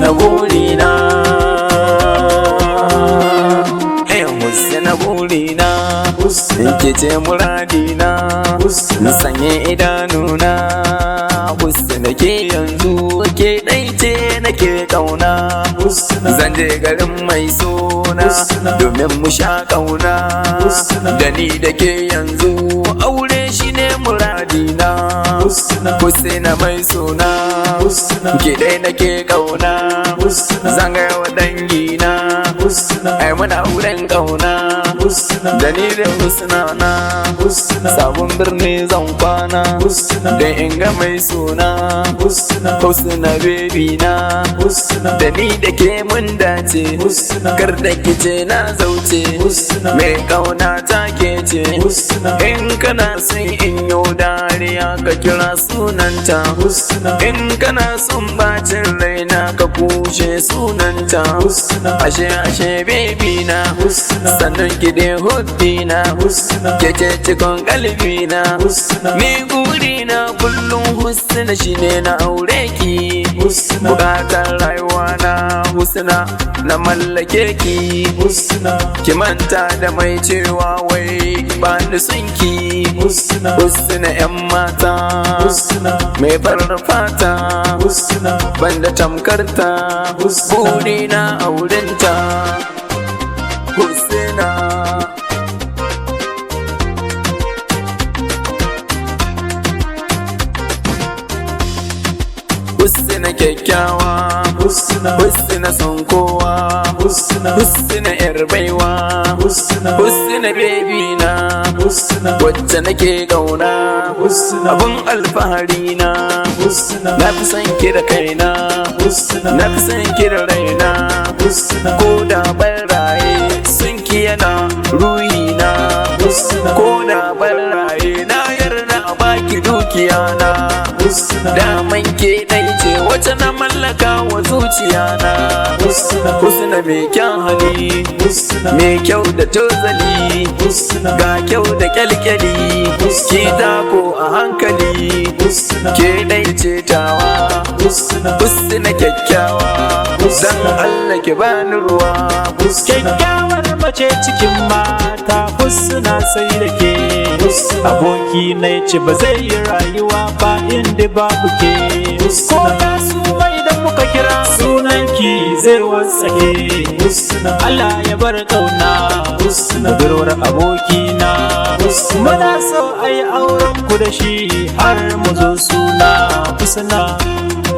Husna burina, Husna burina, ke ce muradina, sanye idanuna, Husna ke yanzu ke ɗai ce nake ƙauna, zan je garin mai suna domin mu sha ƙauna, da ni da ke yanzu aure shi ne muradina, Husna mai suna, ke ɗai nake ƙauna, zan gaya wa dangina, ai muna auren ƙauna, da ni da Husna na, sabon birni zan kwana, da in ga mai suna, Husna baby na, da ni da ke mun dace, kar da kice na zauce, mai ƙauna ta ke ce, in kana son in yo dariya ka kira sunanta, in kana son bacin raina ka kushe sunanta, ashe baby na, sannan ki dai huddina, ke ce cikon kalbina, ni gurina kullum Husna shine na aure ki, bukatar rayuwa na Husna na mallake ki, ki manta da mai cewa wai ba ni son ki, Husna yan mata, mai farar fata, banda tamkarta, burina aurenta, Husna. Husna kyakkyawa, Husna son kowa, Husna yar baiwa, Husna baby na, wacce nake ƙauna, abun alfahari na, na fi son ki da kaina, na fi son ki da raina, ko da ban raye sun ki yana ruhina, ko da ban raye na yarda a baki dukiya na, daman ke ɗai ce wacce na mallaka wa zuciya na, Husna mai kyan hali, mai kyau da tozali, ga kyau da kyalkyali, ki tako a hankali, ke ɗai ce tawa, Husna kyakkyawa, dan Allah ki bani ruwa, kyakkyawar mace cikin mata, Husna sai da ke, aboki na ce ba zai yi rayuwa ba inda babu ke, ko da su mai da muka kira sunanki zai wasake, Allah ya bar ƙauna, budurwar abokina, muna so a yi auren ku da shi har mu zo suna, Husna,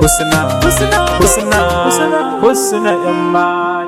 Husna, Husna, Husna, Husna, Husna,